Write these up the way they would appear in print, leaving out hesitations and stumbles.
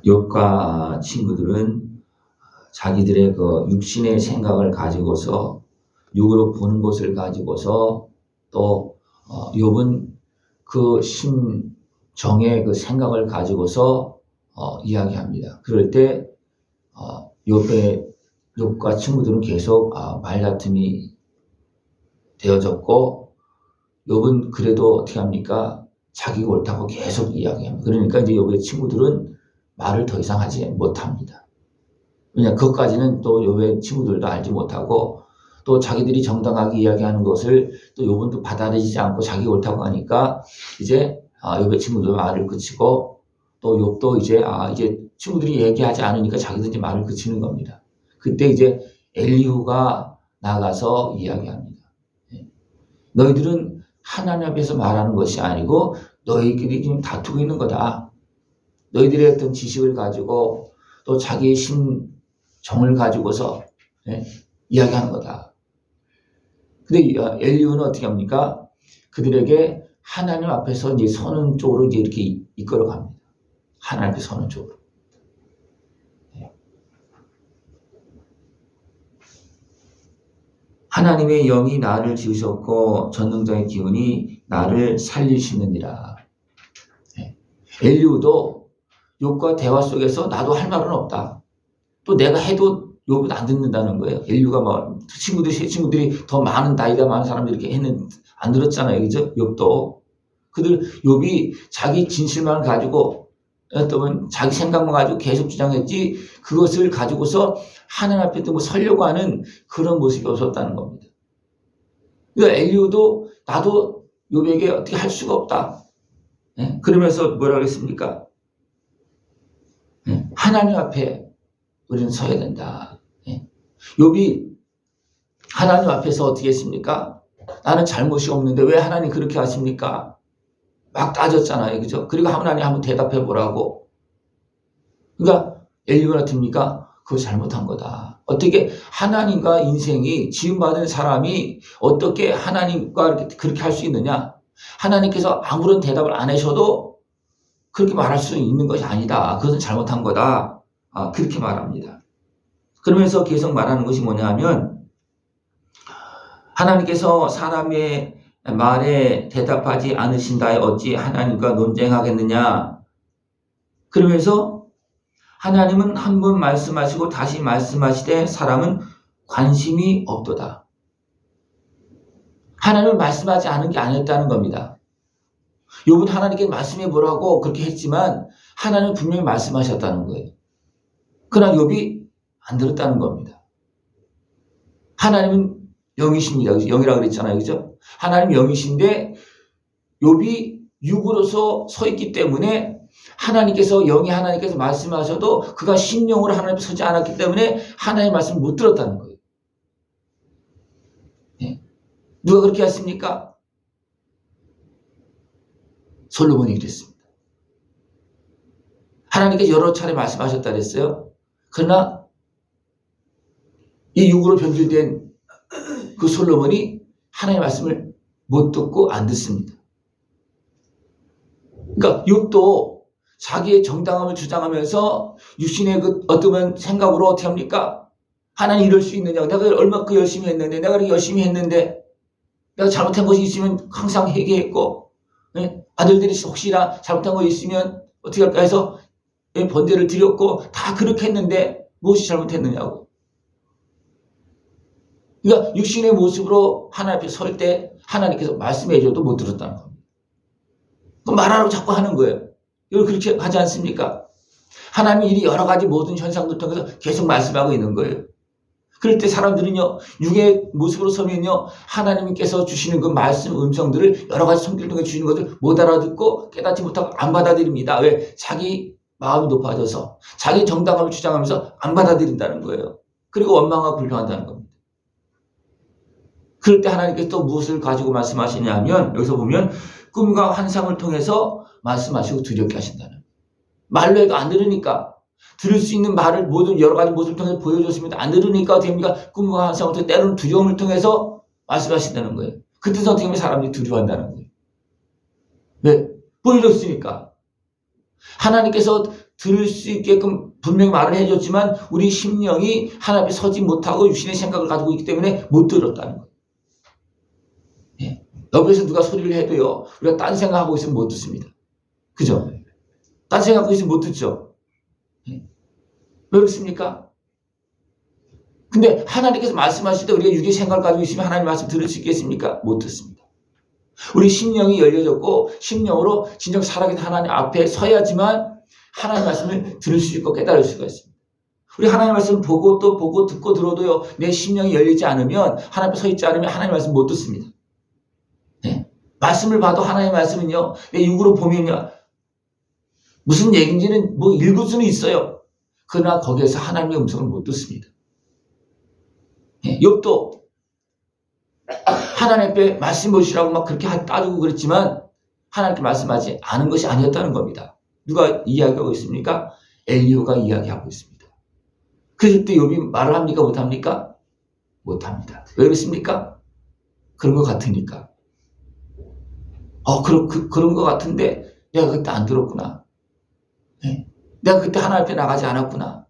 욥과 친구들은 자기들의 그 육신의 생각을 가지고서 육으로 보는 것을 가지고서 또 욥은 그 심정의 그 생각을 가지고서 이야기합니다. 그럴 때 욥과 친구들은 계속 말다툼이 되어졌고, 욥은 그래도 어떻게 합니까? 자기가 옳다고 계속 이야기합니다. 그러니까 이제 욥의 친구들은 말을 더 이상 하지 못합니다. 왜냐, 그것까지는 또 욥의 친구들도 알지 못하고, 또 자기들이 정당하게 이야기하는 것을 또 욥은 또 받아들이지 않고 자기가 옳다고 하니까 이제 욥의 친구들 말을 그치고, 또 욥도 이제 친구들이 얘기하지 않으니까 자기도 이제 말을 그치는 겁니다. 그때 이제 엘리후가 나가서 이야기합니다. 너희들은 하나님 앞에서 말하는 것이 아니고 너희끼리 지금 다투고 있는 거다. 너희들의 어떤 지식을 가지고 또 자기의 심정을 가지고서 이야기하는 거다. 근데 엘리후는 어떻게 합니까? 그들에게 하나님 앞에서 이제 서는 쪽으로 이제 이렇게 이끌어 갑니다. 하나님 앞에 서는 쪽으로. 하나님의 영이 나를 지으셨고 전능자의 기운이 나를 살리시느니라. 엘리후도 욥과 대화 속에서 나도 할 말은 없다. 또 내가 해도 욥은 안 듣는다는 거예요. 엘리후가 막 친구들이 더 많은 나이가 많은 사람들이 이렇게 했는데 안 들었잖아요. 그죠? 욥도. 욥이 자기 진실만 가지고 어떤 자기 생각만 가지고 계속 주장했지 그것을 가지고서 하나님 앞에 또 뭐 서려고 하는 그런 모습이 없었다는 겁니다. 그러니까 엘리후도 나도 욥에게 어떻게 할 수가 없다. 그러면서 뭐라고 했습니까? 하나님 앞에 우리는 서야 된다. 욥이 하나님 앞에서 어떻게 했습니까? 나는 잘못이 없는데 왜 하나님 그렇게 하십니까? 막 따졌잖아요. 그죠? 그리고 하나님 한번 대답해 보라고. 그러니까 엘리후가 어떻습니까? 그거 잘못한 거다. 어떻게 하나님과 인생이 지음받은 사람이 어떻게 하나님과 그렇게 할 수 있느냐? 하나님께서 아무런 대답을 안 하셔도 그렇게 말할 수 있는 것이 아니다. 그것은 잘못한 거다. 그렇게 말합니다. 그러면서 계속 말하는 것이 뭐냐 하면 하나님께서 사람의 말에 대답하지 않으신다에 어찌 하나님과 논쟁하겠느냐. 그러면서 하나님은 한 번 말씀하시고 다시 말씀하시되 사람은 관심이 없도다. 하나님은 말씀하지 않은 게 아니었다는 겁니다. 욥은 하나님께 말씀해 보라고 그렇게 했지만 하나님은 분명히 말씀하셨다는 거예요. 그러나 욥이 안 들었다는 겁니다. 하나님은 영이십니다. 영이라고 그랬잖아요. 그죠? 하나님 영이신데 욥이 육으로서 서 있기 때문에 하나님께서 말씀하셔도 그가 심령으로 하나님 앞에 서지 않았기 때문에 하나님의 말씀을 못 들었다는 거예요. 누가 그렇게 했습니까? 솔로몬이 그랬습니다. 하나님께서 여러 차례 말씀하셨다 그랬어요. 그러나 이 육으로 변질된 그 솔로몬이 하나님의 말씀을 못 듣고 안 듣습니다. 그러니까 욥도 자기의 정당함을 주장하면서 육신의 그 어떤 생각으로 어떻게 합니까? 하나님 이럴 수 있느냐? 내가 얼마큼 열심히 했는데, 내가 이렇게 열심히 했는데, 내가 잘못한 것이 있으면 항상 회개했고, 아들들이 혹시나 잘못한 것이 있으면 어떻게 할까 해서 번제를 드렸고, 다 그렇게 했는데 무엇이 잘못했느냐고. 그러니까 육신의 모습으로 하나님 앞에 설 때 하나님께서 말씀해 줘도 못 들었다는 겁니다. 그 말하라고 자꾸 하는 거예요. 이걸 그렇게 하지 않습니까? 하나님이 이 여러 가지 모든 현상들 통해서 계속 말씀하고 있는 거예요. 그럴 때 사람들은요, 육의 모습으로 서면요, 하나님께서 주시는 그 말씀 음성들을 여러 가지 성질을 통해 주시는 것을 못 알아듣고 깨닫지 못하고 안 받아들입니다. 왜? 자기 마음이 높아져서 자기 정당함을 주장하면서 안 받아들인다는 거예요. 그리고 원망하고 불평한다는 겁니다. 그럴 때 하나님께서 또 무엇을 가지고 말씀하시냐 하면 여기서 보면 꿈과 환상을 통해서 말씀하시고 두렵게 하신다는 거예요. 말로 해도 안 들으니까 들을 수 있는 말을 모든 여러 가지 모습을 통해서 보여줬으면 안 들으니까 어떻게 합니까? 꿈과 환상을 통해 때로는 두려움을 통해서 말씀하신다는 거예요. 그 뜻은 어떻게 하면 사람들이 두려워한다는 거예요. 왜? 보여줬으니까. 하나님께서 들을 수 있게끔 분명히 말을 해줬지만 우리 심령이 하나님 앞에 서지 못하고 육신의 생각을 가지고 있기 때문에 못 들었다는 거예요. 예. 옆에서 누가 소리를 해도요, 우리가 딴 생각하고 있으면 못 듣습니다. 그죠? 딴 생각하고 있으면 못 듣죠. 예. 왜 그렇습니까? 근데 하나님께서 말씀하실 때 우리가 육의 생각을 가지고 있으면 하나님 말씀 들을 수 있겠습니까? 못 듣습니다. 우리 심령이 열려졌고 심령으로 진정 살아계신 하나님 앞에 서야지만 하나님 말씀을 들을 수 있고 깨달을 수가 있습니다. 우리 하나님 말씀 보고 또 보고 듣고 들어도요, 내 심령이 열리지 않으면 하나님 앞에 서 있지 않으면 하나님 말씀 못 듣습니다. 네. 말씀을 봐도 하나님의 말씀은요, 내 육으로 보면요, 무슨 얘기인지는 뭐 읽을 수는 있어요. 그러나 거기에서 하나님의 음성을 못 듣습니다. 네. 욥도 하나님 앞에 말씀 보시라고 막 그렇게 따지고 그랬지만 하나님께 말씀하지 않은 것이 아니었다는 겁니다. 누가 이야기하고 있습니까? 엘리후가 이야기하고 있습니다. 그래서 또 욥이 말을 합니까? 못합니까? 못합니다. 왜 그렇습니까? 그런 것 같으니까. 그런 것 같은데 내가 그때 안 들었구나. 네. 내가 그때 하나님 앞에 나가지 않았구나.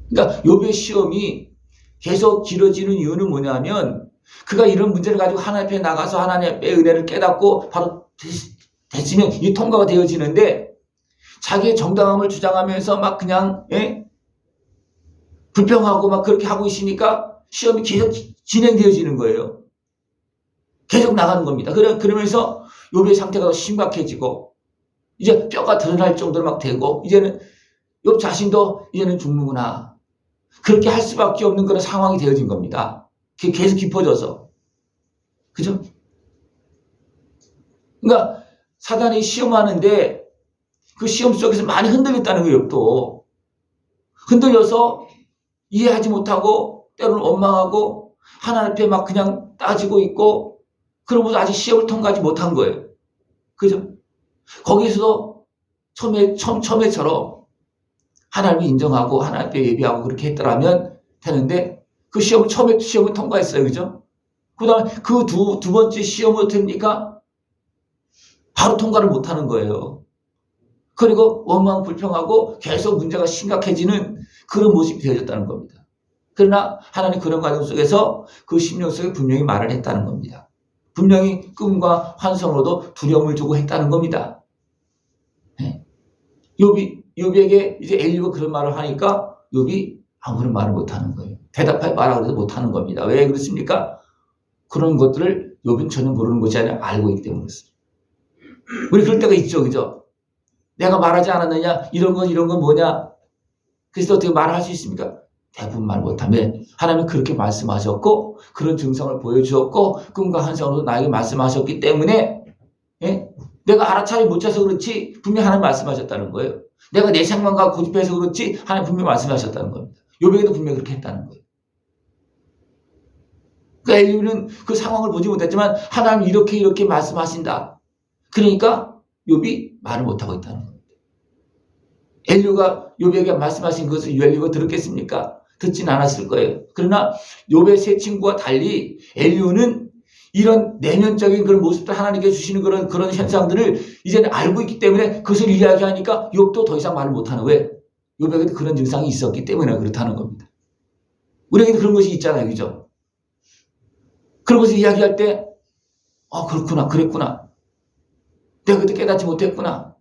그러니까 욥의 시험이 계속 길어지는 이유는 뭐냐면 그가 이런 문제를 가지고 하나님 앞에 나가서 하나님 앞에 은혜를 깨닫고 바로 됐으면 이 통과가 되어지는데 자기의 정당함을 주장하면서 막 그냥 불평하고 막 그렇게 하고 있으니까 시험이 계속 진행되어지는 거예요. 계속 나가는 겁니다. 그러면서 욥의 상태가 더 심각해지고 이제 뼈가 드러날 정도로 막 되고 이제는 욥 자신도 이제는 죽는구나. 그렇게 할 수밖에 없는 그런 상황이 되어진 겁니다. 그게 계속 깊어져서. 그죠? 그러니까 사단이 시험하는데 그 시험 속에서 많이 흔들렸다는 거예요, 욥도. 흔들려서 이해하지 못하고 때로는 원망하고 하나님 앞에 막 그냥 따지고 있고 그러면서 아직 시험을 통과하지 못한 거예요. 그죠? 거기서도 처음에처럼 하나님을 인정하고 하나님 앞에 예배하고 그렇게 했더라면 되는데 그 처음에 시험을 통과했어요. 그죠? 그 다음에 그 두 번째 시험은 어떻게 됩니까? 바로 통과를 못하는 거예요. 그리고 원망 불평하고 계속 문제가 심각해지는 그런 모습이 되어졌다는 겁니다. 그러나 하나님 그런 과정 속에서 그 심령 속에 분명히 말을 했다는 겁니다. 분명히 꿈과 환상으로도 두려움을 주고 했다는 겁니다. 네. 욥에게 이제 엘리후가 그런 말을 하니까 욥이 아무런 말을 못하는 거예요. 대답할 말하고 해도 못하는 겁니다. 왜 그렇습니까? 그런 것들을 욥은 전혀 모르는 것이 아니라 알고 있기 때문에 그렇습니다. 우리 그럴 때가 있죠, 그죠? 내가 말하지 않았느냐? 이런 건 뭐냐? 그래서 어떻게 말할 수 있습니까? 대부분 말 못하면 하나님은 그렇게 말씀하셨고 그런 증상을 보여주었고 꿈과 환상으로 나에게 말씀하셨기 때문에 내가 알아차리 못 쳐서 그렇지 분명히 하나님 말씀하셨다는 거예요. 내가 내 생각과 고집해서 그렇지 하나님 분명히 말씀하셨다는 겁니다. 욥에게도 분명히 그렇게 했다는 거예요. 그러니까 엘리후는 그 상황을 보지 못했지만 하나님 이렇게 말씀하신다. 그러니까 욥이 말을 못하고 있다는 겁니다. 엘리후가 욥에게 말씀하신 것을 엘리후가 들었겠습니까? 듣진 않았을 거예요. 그러나 욥의 세 친구와 달리 엘리후는 이런 내면적인 그런 모습들 하나님께 주시는 그런 현상들을 이제는 알고 있기 때문에 그것을 이야기하니까 욥도 더 이상 말을 못하는 왜? 욥에게도 그런 증상이 있었기 때문에 그렇다는 겁니다. 우리에게도 그런 것이 있잖아요. 그죠? 그런 것을 이야기할 때 그렇구나. 그랬구나. 내가 그때 깨닫지 못했구나.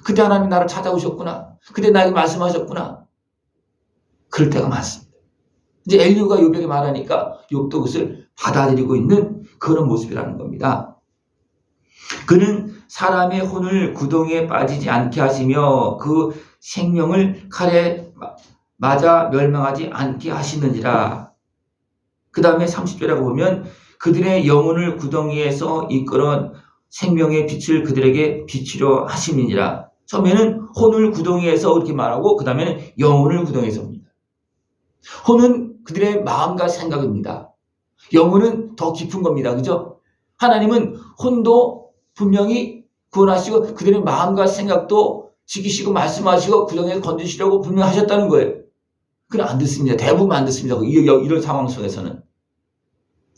그때 하나님이 나를 찾아오셨구나. 그때 나에게 말씀하셨구나. 그럴 때가 많습니다. 이제 엘리후가 욥에게 말하니까 욥도 그것을 받아들이고 있는 그런 모습이라는 겁니다. 그는 사람의 혼을 구덩이에 빠지지 않게 하시며 그 생명을 칼에 맞아 멸망하지 않게 하시느니라. 그 다음에 30절에 보면 그들의 영혼을 구덩이에서 이끌어 생명의 빛을 그들에게 비추려 하심이니라. 처음에는 혼을 구덩이에서 이렇게 말하고 그 다음에는 영혼을 구덩이에서 옵니다. 혼은 그들의 마음과 생각입니다. 영혼은 더 깊은 겁니다. 그죠? 하나님은 혼도 분명히 구원하시고 그들의 마음과 생각도 지키시고 말씀하시고 구덩이에서 건지시려고 분명히 하셨다는 거예요. 그건 안 듣습니다. 대부분 안 듣습니다. 이런 상황 속에서는.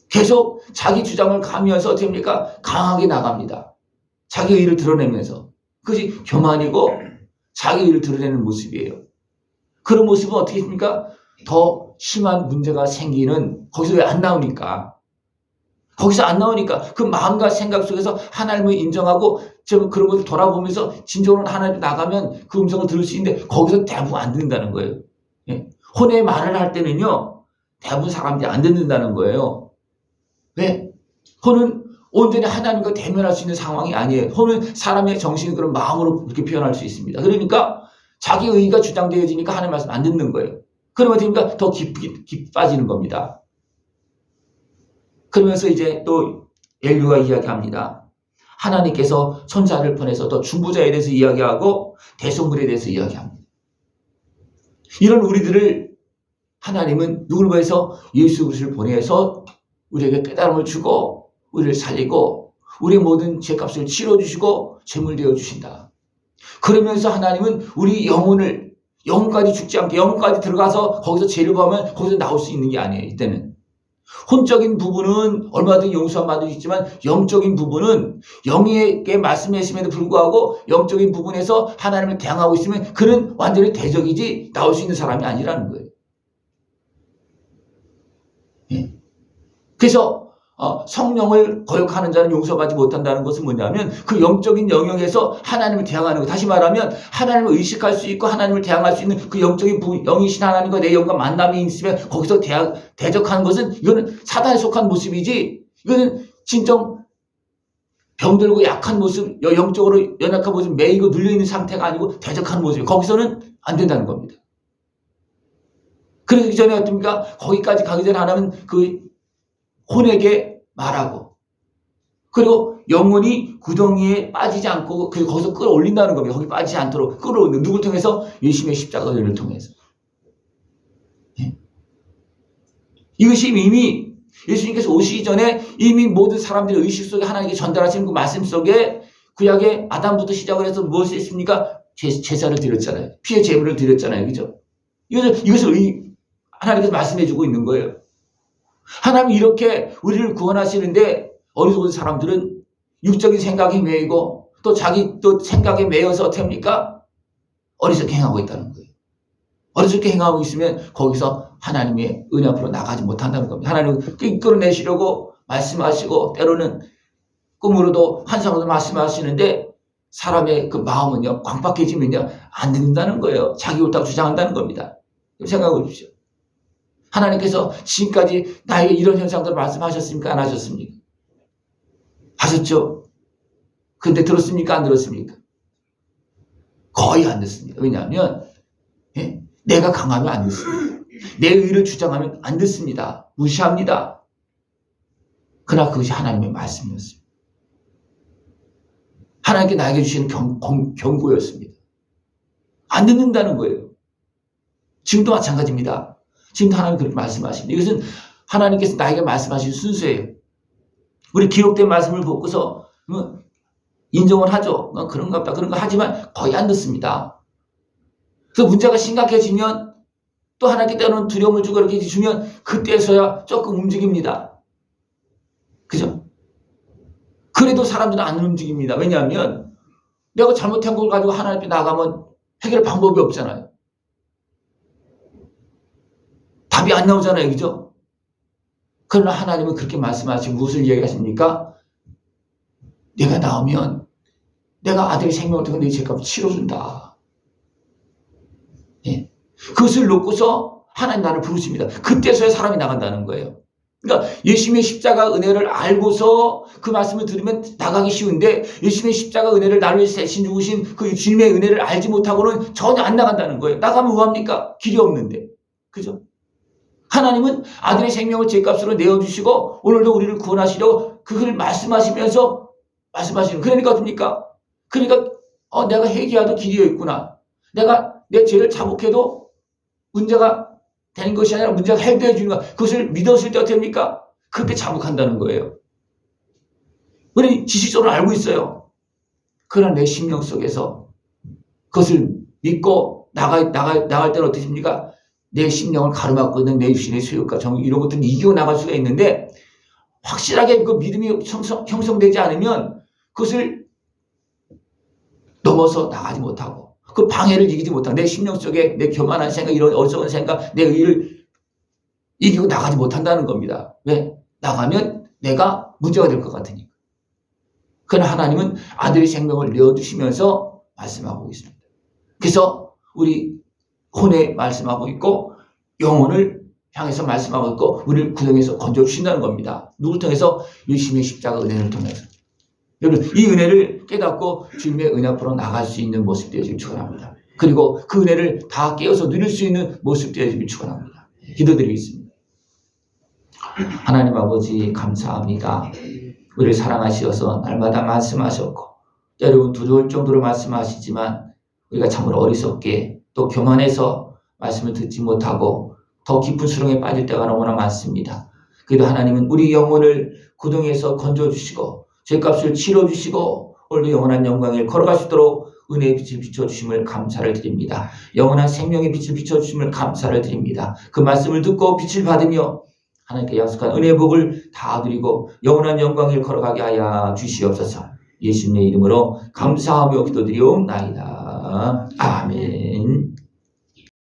계속 자기 주장을 가면서 어떻게 합니까? 강하게 나갑니다. 자기 의를 드러내면서. 그것이 교만이고 자기 의를 드러내는 모습이에요. 그런 모습은 어떻게 있습니까? 더 심한 문제가 생기는, 거기서 왜 안 나오니까. 거기서 안 나오니까 그 마음과 생각 속에서 하나님을 인정하고 좀 그런 것을 돌아보면서 진정으로 하나님 나가면 그 음성을 들을 수 있는데 거기서 대부분 안 듣는다는 거예요. 예. 혼의 말을 할 때는요, 대부분 사람들이 안 듣는다는 거예요. 왜? 혼은 온전히 하나님과 대면할 수 있는 상황이 아니에요. 혼은 사람의 정신이 그런 마음으로 그렇게 표현할 수 있습니다. 그러니까 자기 의의가 주장되어지니까 하나님 말씀 안 듣는 거예요. 그러면 됩니까? 더 깊이 빠지는 겁니다. 그러면서 이제 또 엘리야가 이야기합니다. 하나님께서 선자를 보내서 또 중보자에 대해서 이야기하고 대속물에 대해서 이야기합니다. 이런 우리들을 하나님은 누구를 보내서 예수 그리스도를 보내서 우리에게 깨달음을 주고 우리를 살리고 우리의 모든 죄값을 치러주시고 제물되어 주신다. 그러면서 하나님은 우리 영혼까지 죽지 않게 영혼까지 들어가서 거기서 죄를 범하면 거기서 나올 수 있는 게 아니에요. 이때는. 혼적인 부분은 얼마든지 용서만 받을 수 있지만 영적인 부분은 영에게 말씀하심에도 불구하고 영적인 부분에서 하나님을 대항하고 있으면 그는 완전히 대적이지 나올 수 있는 사람이 아니라는 거예요. 예. 그래서 성령을 거역하는 자는 용서받지 못한다는 것은 뭐냐면 그 영적인 영역에서 하나님을 대항하는 것. 다시 말하면 하나님을 의식할 수 있고 하나님을 대항할 수 있는 그 영적인 영이신 하나님과 내 영과 만남이 있으면 거기서 대적하는 것은 이거는 사단에 속한 모습이지 이거는 진정 병들고 약한 모습, 영적으로 연약한 모습, 매이고 눌려있는 상태가 아니고 대적하는 모습이에요. 거기서는 안 된다는 겁니다. 그러기 전에 어떻습니까? 거기까지 가기 전에 하나님은 그 혼에게 말하고 그리고 영혼이 구덩이에 빠지지 않고 거기서 끌어올린다는 겁니다. 거기 빠지지 않도록 끌어올리는 누굴 통해서? 예수님의 십자가 은혜를 통해서. 예. 이것이 이미 예수님께서 오시기 전에 이미 모든 사람들의 의식 속에 하나님께 전달하시는 그 말씀 속에 구약의 아담부터 시작을 해서 무엇이 있습니까? 제사를 드렸잖아요. 피의 제물을 드렸잖아요. 그죠? 이것을 하나님께서 말씀해 주고 있는 거예요. 하나님이 이렇게 우리를 구원하시는데 어리석은 사람들은 육적인 생각에 매이고 또 자기 또 생각에 매여서 어떻게 합니까? 어리석게 행하고 있다는 거예요. 어리석게 행하고 있으면 거기서 하나님의 은혜 앞으로 나가지 못한다는 겁니다. 하나님은 이끌어내시려고 말씀하시고 때로는 꿈으로도 환상으로도 말씀하시는데 사람의 그 마음은요 광박해지면요 안 듣는다는 거예요. 자기 옳다고 주장한다는 겁니다. 생각해 보십시오. 하나님께서 지금까지 나에게 이런 현상들을 말씀하셨습니까? 안 하셨습니까? 하셨죠? 근데 들었습니까? 안 들었습니까? 거의 안 듣습니다. 왜냐하면 내가 강하면 안 듣습니다. 내 의를 주장하면 안 듣습니다. 무시합니다. 그러나 그것이 하나님의 말씀이었습니다. 하나님께 나에게 주시는 경고였습니다. 안 듣는다는 거예요. 지금도 마찬가지입니다. 지금도 하나님 그렇게 말씀하십니다. 이것은 하나님께서 나에게 말씀하신 순서예요. 우리 기록된 말씀을 보고서 인정을 하죠. 그런가 보다 그런 거 하지만 거의 안 듣습니다. 그래서 문제가 심각해지면 또 하나님께 때로는 두려움을 주고 이렇게 주면 그때서야 조금 움직입니다. 그죠? 그래도 사람들은 안 움직입니다. 왜냐하면 내가 잘못한 걸 가지고 하나님 앞에 나가면 해결 방법이 없잖아요. 답이 안 나오잖아요. 그죠? 그러나 하나님은 그렇게 말씀하시고 무엇을 이야기하십니까? 내가 나오면 내가 아들의 생명을 통해 내 죄값을 치러준다. 예. 그것을 놓고서 하나님 나를 부르십니다. 그때서야 사람이 나간다는 거예요. 그러니까 예수님의 십자가 은혜를 알고서 그 말씀을 들으면 나가기 쉬운데 예수님의 십자가 은혜를 나를 위해서 대신 죽으신 그 주님의 은혜를 알지 못하고는 전혀 안 나간다는 거예요. 나가면 뭐합니까? 길이 없는데. 그죠? 하나님은 아들의 생명을 죄값으로 내어주시고 오늘도 우리를 구원하시려고 그걸 말씀하시면서 말씀하시는. 그러니까 어떻습니까? 그러니까 내가 회개하도 길이 있구나. 내가 내 죄를 자복해도 문제가 되는 것이 아니라 문제가 해결해 주는 것. 그것을 믿었을 때 어떻게 합니까? 그때 자복한다는 거예요. 우리 지식적으로 알고 있어요. 그러나 내 심령 속에서 그것을 믿고 나갈 때는 어떻게 됩니까? 내 심령을 가로막고 있는 내 육신의 소욕과 정욕 이런 것들은 이기고 나갈 수가 있는데 확실하게 그 믿음이 형성되지 않으면 그것을 넘어서 나가지 못하고 그 방해를 이기지 못한 내 심령 속에 내 교만한 생각, 이런 어리석은 생각, 내 의를 이기고 나가지 못한다는 겁니다. 왜? 나가면 내가 문제가 될 것 같으니까. 그러나 하나님은 아들의 생명을 내어주시면서 말씀하고 있습니다. 그래서 우리 혼에 말씀하고 있고 영혼을 향해서 말씀하고 있고 우리를 구덩이에서 건져주신다는 겁니다. 누굴 통해서? 예수님의 십자가 은혜를 통해서. 여러분, 이 은혜를 깨닫고 주님의 은혜 앞으로 나갈 수 있는 모습 되어지길 축원합니다. 그리고 그 은혜를 다 깨어서 누릴 수 있는 모습 되어지길 축원합니다. 기도드리겠습니다. 하나님 아버지 감사합니다. 우리를 사랑하시어서 날마다 말씀하셨고 때로는 두려울 정도로 말씀하시지만 우리가 참으로 어리석게 또 교만해서 말씀을 듣지 못하고 더 깊은 수렁에 빠질 때가 너무나 많습니다. 그래도 하나님은 우리 영혼을 구덩이에서 건져주시고 죄값을 치러주시고 오늘도 영원한 영광을 걸어갈 수 있도록 은혜의 빛을 비춰주심을 감사를 드립니다. 영원한 생명의 빛을 비춰주심을 감사를 드립니다. 그 말씀을 듣고 빛을 받으며 하나님께 약속한 은혜의 복을 다 드리고 영원한 영광을 걸어가게 하여 주시옵소서. 예수님의 이름으로 감사하며 기도드리옵나이다. 아멘.